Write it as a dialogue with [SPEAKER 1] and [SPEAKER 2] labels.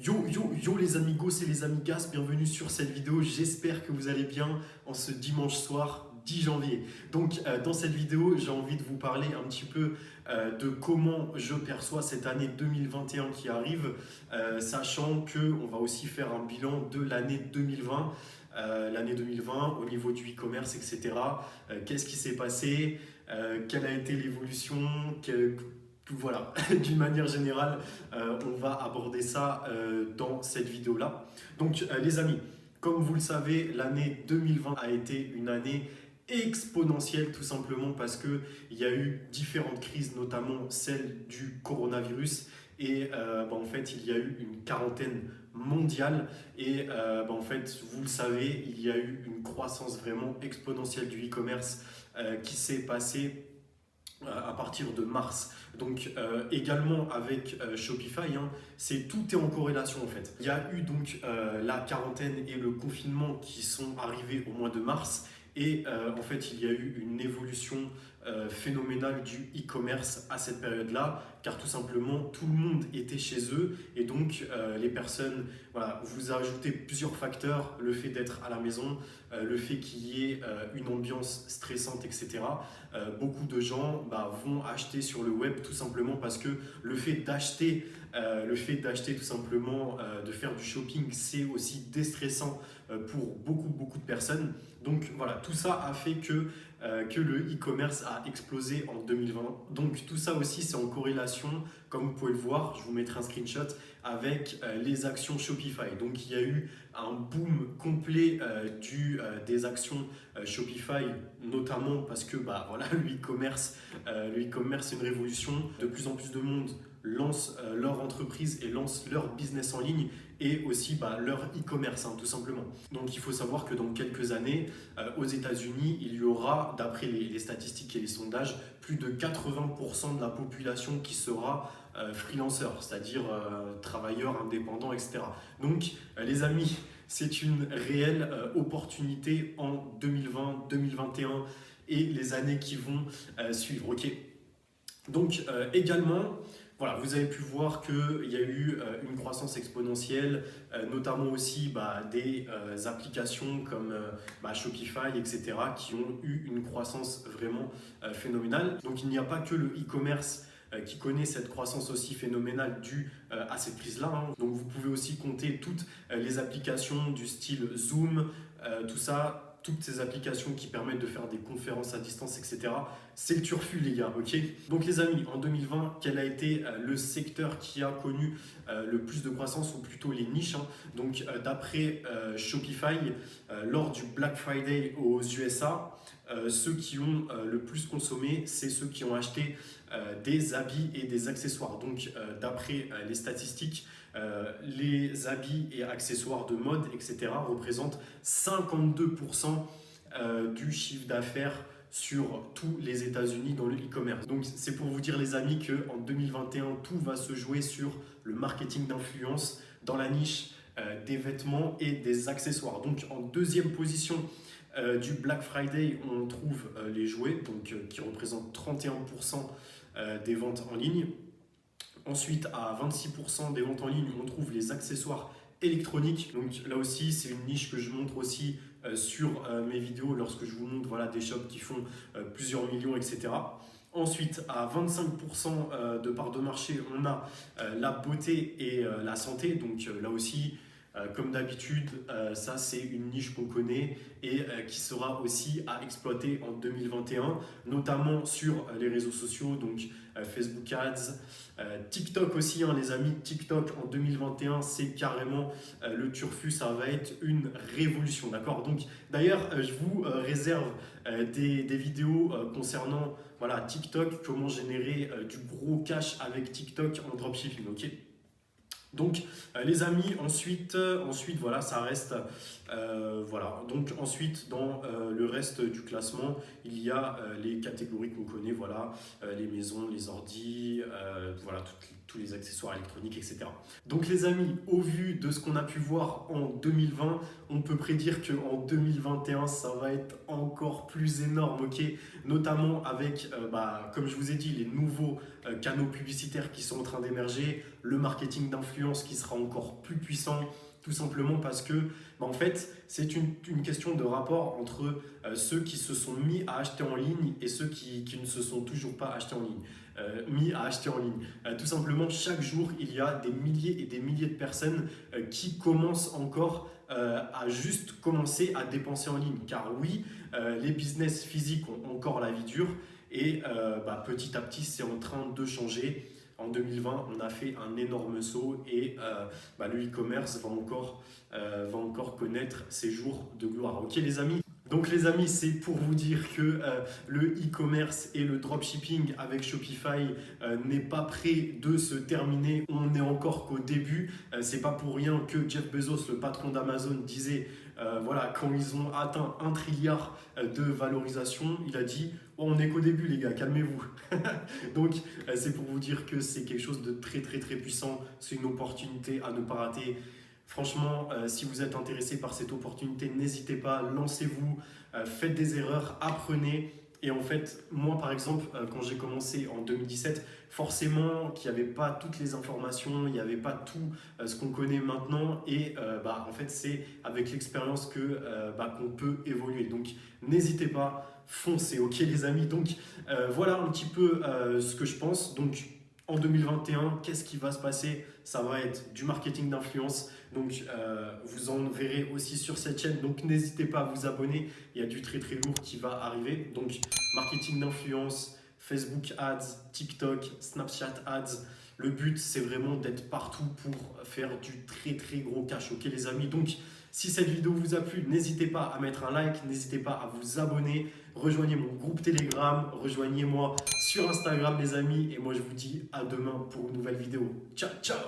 [SPEAKER 1] Yo les amigos et les amigas, bienvenue sur cette vidéo, j'espère que vous allez bien en ce dimanche soir 10 janvier. Donc dans cette vidéo, j'ai envie de vous parler un petit peu de comment je perçois cette année 2021 qui arrive, sachant qu'on va aussi faire un bilan de l'année 2020. L'année 2020 au niveau du e-commerce, etc. Qu'est-ce qui s'est passé, quelle a été l'évolution, voilà, d'une manière générale, on va aborder ça dans cette vidéo-là. Donc, les amis, comme vous le savez, l'année 2020 a été une année exponentielle, tout simplement parce qu'il y a eu différentes crises, notamment celle du coronavirus. Et en fait, il y a eu une quarantaine mondiale. Et en fait, vous le savez, il y a eu une croissance vraiment exponentielle du e-commerce qui s'est passée à partir de mars. Donc également avec Shopify, hein, tout est en corrélation en fait. Il y a eu donc la quarantaine et le confinement qui sont arrivés au mois de mars. Et en fait, il y a eu une évolution phénoménale du e-commerce à cette période-là, car tout simplement, tout le monde était chez eux. Et donc, les personnes, voilà, vous ajoutez plusieurs facteurs, le fait d'être à la maison, le fait qu'il y ait une ambiance stressante, etc. Beaucoup de gens vont acheter sur le web tout simplement parce que le fait d'acheter tout simplement, de faire du shopping, c'est aussi déstressant pour beaucoup de personnes. Donc voilà, tout ça a fait que le e-commerce a explosé en 2020. Donc tout ça aussi, c'est en corrélation, comme vous pouvez le voir, je vous mettrai un screenshot, avec les actions Shopify. Donc il y a eu un boom complet des actions Shopify, notamment parce que voilà, le e-commerce c'est une révolution. De plus en plus de monde lance leur entreprise et lance leur business en ligne et aussi leur e-commerce, hein, tout simplement. Donc il faut savoir que dans quelques années, aux États-Unis, il y aura, d'après les statistiques et les sondages, plus de 80% de la population qui sera freelancer, c'est-à-dire travailleur indépendant, etc. Donc les amis, c'est une réelle opportunité en 2020, 2021 et les années qui vont suivre. Ok. Donc également, voilà, vous avez pu voir qu'il y a eu une croissance exponentielle, notamment aussi des applications comme Shopify, etc., qui ont eu une croissance vraiment phénoménale. Donc il n'y a pas que le e-commerce qui connaît cette croissance aussi phénoménale due à cette crise-là, hein. Donc vous pouvez aussi compter toutes les applications du style Zoom, tout ça. Toutes ces applications qui permettent de faire des conférences à distance, etc. C'est le turfu, les gars, ok? Donc, les amis, en 2020, quel a été le secteur qui a connu le plus de croissance, ou plutôt les niches, hein. Donc, d'après Shopify, lors du Black Friday aux USA, ceux qui ont le plus consommé, c'est ceux qui ont acheté des habits et des accessoires. Donc, d'après les statistiques, les habits et accessoires de mode, etc., représentent 52% du chiffre d'affaires sur tous les États-Unis dans le e-commerce. Donc c'est pour vous dire, les amis, qu'en 2021, tout va se jouer sur le marketing d'influence dans la niche des vêtements et des accessoires. Donc en deuxième position du Black Friday, on trouve les jouets, donc, qui représentent 31% des ventes en ligne. Ensuite, à 26% des ventes en ligne, on trouve les accessoires électroniques. Donc là aussi, c'est une niche que je montre aussi sur mes vidéos lorsque je vous montre, voilà, des shops qui font plusieurs millions, etc. Ensuite, à 25% de part de marché, on a la beauté et la santé. Donc là aussi, comme d'habitude, ça c'est une niche qu'on connaît et qui sera aussi à exploiter en 2021, notamment sur les réseaux sociaux, donc Facebook Ads, TikTok aussi, hein, les amis. TikTok en 2021, c'est carrément le turfu, ça va être une révolution, d'accord? Donc d'ailleurs, je vous réserve des vidéos concernant, voilà, TikTok, comment générer du gros cash avec TikTok en dropshipping, ok? Donc les amis, ensuite voilà, ça reste voilà. Donc ensuite, dans le reste du classement, il y a les catégories qu'on connaît, voilà, les maisons, les ordis, voilà, tous les accessoires électroniques, etc. Donc les amis, au vu de ce qu'on a pu voir en 2020, on peut prédire qu'en 2021, ça va être encore plus énorme, ok? Notamment avec, comme je vous ai dit, les nouveaux canaux publicitaires qui sont en train d'émerger, le marketing d'influence qui sera encore plus puissant, tout simplement parce que, en fait, c'est une question de rapport entre ceux qui se sont mis à acheter en ligne et ceux qui ne se sont toujours pas achetés en ligne. Mis à acheter en ligne. Tout simplement, chaque jour, il y a des milliers et des milliers de personnes qui commencent encore à juste commencer à dépenser en ligne. Car oui, les business physiques ont encore la vie dure et petit à petit, c'est en train de changer. En 2020, on a fait un énorme saut et le e-commerce va encore connaître ses jours de gloire. Ok les amis? Donc les amis, c'est pour vous dire que le e-commerce et le dropshipping avec Shopify n'est pas prêt de se terminer. On n'est encore qu'au début. C'est pas pour rien que Jeff Bezos, le patron d'Amazon, disait quand ils ont atteint 1 trilliard de valorisation, il a dit oh, on n'est qu'au début les gars, calmez-vous. Donc c'est pour vous dire que c'est quelque chose de très très très puissant. C'est une opportunité à ne pas rater. Franchement, si vous êtes intéressé par cette opportunité, n'hésitez pas, lancez-vous, faites des erreurs, apprenez. Et en fait, moi par exemple, quand j'ai commencé en 2017, forcément qu'il n'y avait pas toutes les informations, il n'y avait pas tout ce qu'on connaît maintenant. Et en fait, c'est avec l'expérience qu'on peut évoluer. Donc, n'hésitez pas, foncez, ok les amis. Donc, voilà un petit peu ce que je pense. Donc, en 2021, qu'est-ce qui va se passer? Ça va être du marketing d'influence. Donc, vous en verrez aussi sur cette chaîne. Donc, n'hésitez pas à vous abonner. Il y a du très très lourd qui va arriver. Donc, marketing d'influence, Facebook Ads, TikTok, Snapchat Ads. Le but, c'est vraiment d'être partout pour faire du très très gros cash. Ok les amis? Donc, si cette vidéo vous a plu, n'hésitez pas à mettre un like, n'hésitez pas à vous abonner, rejoignez mon groupe Telegram, rejoignez-moi sur Instagram les amis et moi je vous dis à demain pour une nouvelle vidéo. Ciao, ciao!